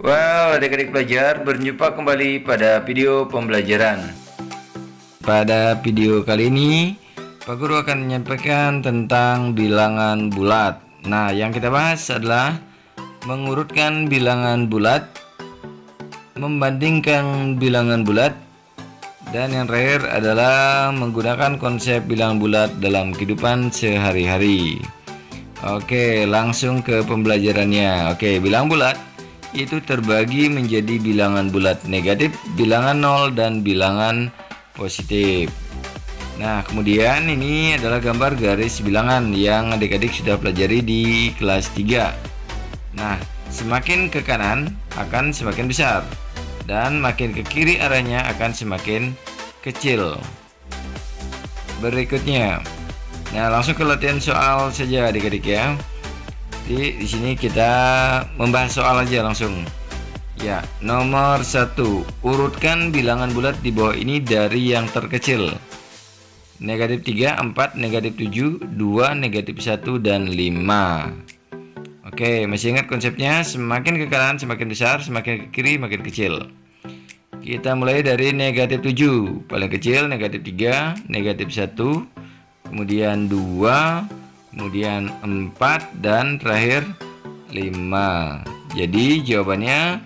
Well, adik-adik pelajar, berjumpa kembali pada video pembelajaran. Pada video kali ini, Pak Guru akan menyampaikan tentang bilangan bulat. Nah, yang kita bahas adalah mengurutkan bilangan bulat, membandingkan bilangan bulat, dan yang terakhir adalah menggunakan konsep bilangan bulat dalam kehidupan sehari-hari. Oke, langsung ke pembelajarannya. Oke, bilangan bulat itu terbagi menjadi bilangan bulat negatif, bilangan nol, dan bilangan positif. Nah, kemudian ini adalah gambar garis bilangan yang adik-adik sudah pelajari di kelas 3. Nah, semakin ke kanan akan semakin besar, dan makin ke kiri arahnya akan semakin kecil. Berikutnya, nah langsung ke latihan soal saja adik-adik ya. Di sini kita membahas soal aja langsung. Ya, nomor 1, urutkan bilangan bulat di bawah ini dari yang terkecil. Negatif 3, 4, negatif 7, 2, negatif 1, dan 5. Oke, masih ingat konsepnya? Semakin ke kanan semakin besar, semakin ke kiri makin kecil. Kita mulai dari negatif 7, paling kecil negatif 3, negatif 1, kemudian 2, kemudian 4, dan terakhir 5. Jadi jawabannya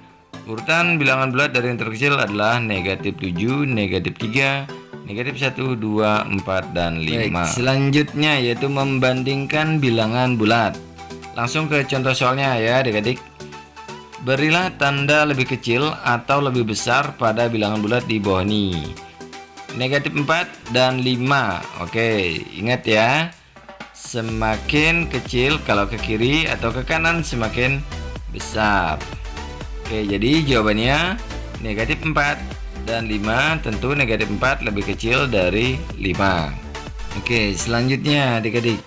urutan bilangan bulat dari yang terkecil adalah negatif 7, negatif 3, negatif 1, 2, 4, dan 5. Baik, selanjutnya yaitu membandingkan bilangan bulat. Langsung ke contoh soalnya ya adik-adik. Berilah tanda lebih kecil atau lebih besar pada bilangan bulat di bawah ini. Negatif 4 dan 5. Oke, ingat ya. Semakin kecil kalau ke kiri atau ke kanan semakin besar. Oke, jadi jawabannya negatif 4 dan 5. Tentu negatif 4 lebih kecil dari 5. Oke, selanjutnya adik-adik,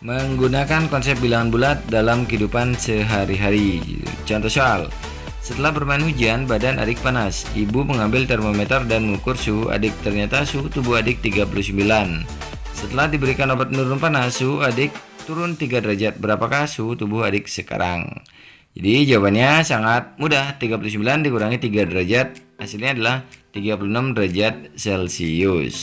menggunakan konsep bilangan bulat dalam kehidupan sehari-hari. Contoh soal. Setelah bermain hujan, badan adik panas. Ibu mengambil termometer dan mengukur suhu adik. Ternyata suhu tubuh adik 39. Setelah diberikan obat penurun panas, suhu adik turun 3 derajat. Berapakah suhu tubuh adik sekarang? Jadi jawabannya sangat mudah. 39 dikurangi 3 derajat, hasilnya adalah 36 derajat Celcius.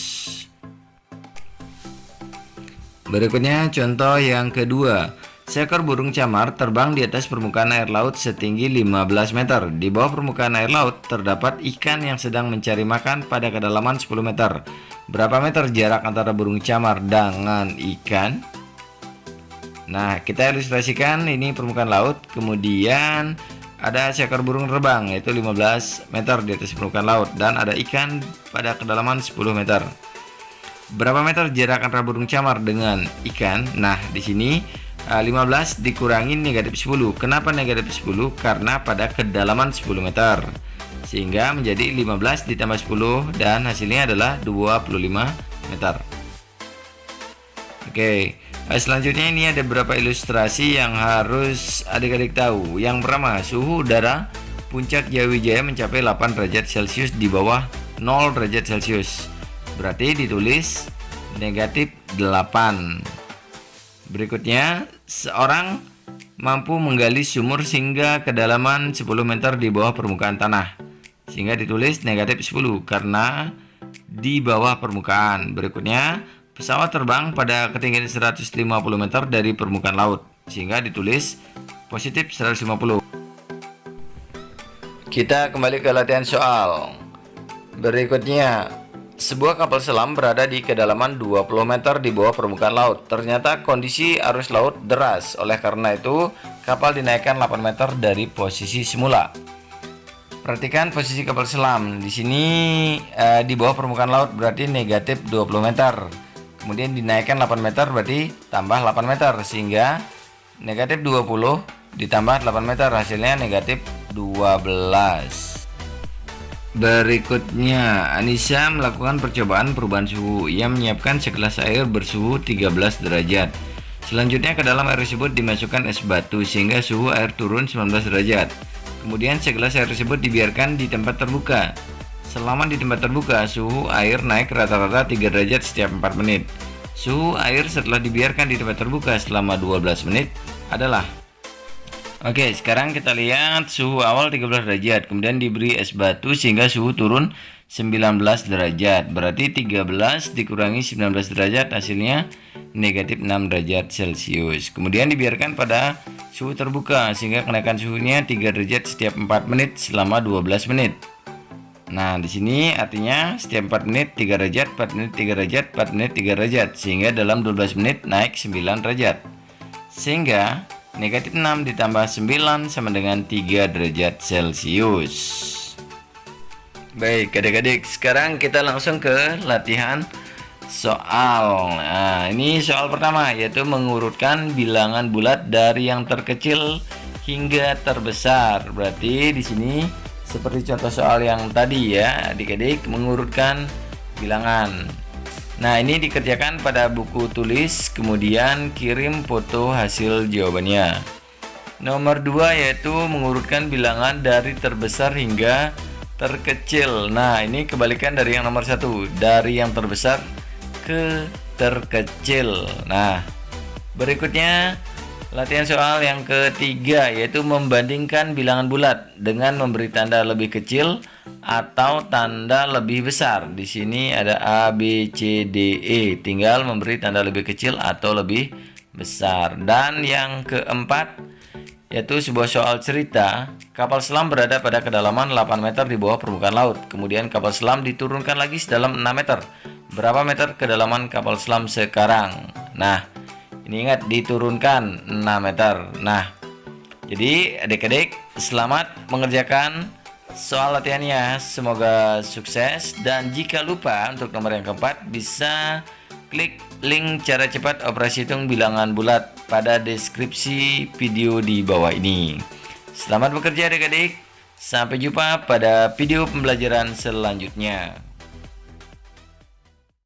Berikutnya contoh yang kedua. Seekor burung camar terbang di atas permukaan air laut setinggi 15 meter. Di bawah permukaan air laut terdapat ikan yang sedang mencari makan pada kedalaman 10 meter. Berapa meter jarak antara burung camar dengan ikan? Nah, kita ilustrasikan ini permukaan laut, kemudian ada seekor burung terbang yaitu 15 meter di atas permukaan laut, dan ada ikan pada kedalaman 10 meter. Berapa meter jarak antara burung camar dengan ikan? Nah, di sini 15 dikurangi negatif 10. Kenapa negatif 10? Karena pada kedalaman 10 meter. Sehingga menjadi 15 ditambah 10 dan hasilnya adalah 25 meter. Oke, selanjutnya ini ada beberapa ilustrasi yang harus adik-adik tahu. Yang pertama, suhu udara puncak Jayawijaya mencapai 8 derajat Celcius di bawah 0 derajat Celcius. Berarti ditulis negatif 8. Berikutnya, seorang mampu menggali sumur hingga kedalaman 10 meter di bawah permukaan tanah, sehingga ditulis negatif 10 karena di bawah permukaan. Berikutnya, pesawat terbang pada ketinggian 150 meter dari permukaan laut, sehingga ditulis positif 150. Kita kembali ke latihan soal. Berikutnya, sebuah kapal selam berada di kedalaman 20 meter di bawah permukaan laut. Ternyata kondisi arus laut deras. Oleh karena itu, kapal dinaikkan 8 meter dari posisi semula. Perhatikan posisi kapal selam. Di sini di bawah permukaan laut berarti negatif 20 meter. Kemudian dinaikkan 8 meter berarti tambah 8 meter. Sehingga negatif 20 ditambah 8 meter hasilnya negatif 12. Berikutnya, Anissa melakukan percobaan perubahan suhu. Ia menyiapkan segelas air bersuhu 13 derajat. Selanjutnya ke dalam air tersebut dimasukkan es batu sehingga suhu air turun 19 derajat. Kemudian segelas air tersebut dibiarkan di tempat terbuka. Selama di tempat terbuka, suhu air naik rata-rata 3 derajat setiap 4 menit. Suhu air setelah dibiarkan di tempat terbuka selama 12 menit adalah. Oke, sekarang kita lihat suhu awal 13 derajat, kemudian diberi es batu sehingga suhu turun 19 derajat. Berarti 13 dikurangi 19 derajat hasilnya negatif 6 derajat Celcius. Kemudian dibiarkan pada suhu terbuka sehingga kenaikan suhunya 3 derajat setiap 4 menit selama 12 menit. Nah, di sini artinya setiap 4 menit 3 derajat, 4 menit 3 derajat, 4 menit 3 derajat, sehingga dalam 12 menit naik 9 derajat. Sehingga negatif 6 ditambah 9 sama dengan 3 derajat Celcius. Baik adik-adik, sekarang kita langsung ke latihan soal. Nah, ini soal pertama, yaitu mengurutkan bilangan bulat dari yang terkecil hingga terbesar. Berarti di sini seperti contoh soal yang tadi ya, adik-adik, mengurutkan bilangan. Nah, ini dikerjakan pada buku tulis, kemudian kirim foto hasil jawabannya. Nomor 2 yaitu mengurutkan bilangan dari terbesar hingga terkecil. Nah, ini kebalikan dari yang nomor 1, dari yang terbesar ke terkecil. Nah, berikutnya latihan soal yang ketiga yaitu membandingkan bilangan bulat dengan memberi tanda lebih kecil atau tanda lebih besar. Di sini ada A, B, C, D, E. Tinggal memberi tanda lebih kecil atau lebih besar. Dan yang keempat yaitu sebuah soal cerita. Kapal selam berada pada kedalaman 8 meter di bawah permukaan laut. Kemudian kapal selam diturunkan lagi sedalam 6 meter. Berapa meter kedalaman kapal selam sekarang? Nah, ini ingat diturunkan 6 meter. Nah, jadi adik-adik selamat mengerjakan soal latihannya. Semoga sukses. Dan jika lupa untuk nomor yang keempat, bisa klik link cara cepat operasi hitung bilangan bulat pada deskripsi video di bawah ini. Selamat bekerja adik-adik. Sampai jumpa pada video pembelajaran selanjutnya.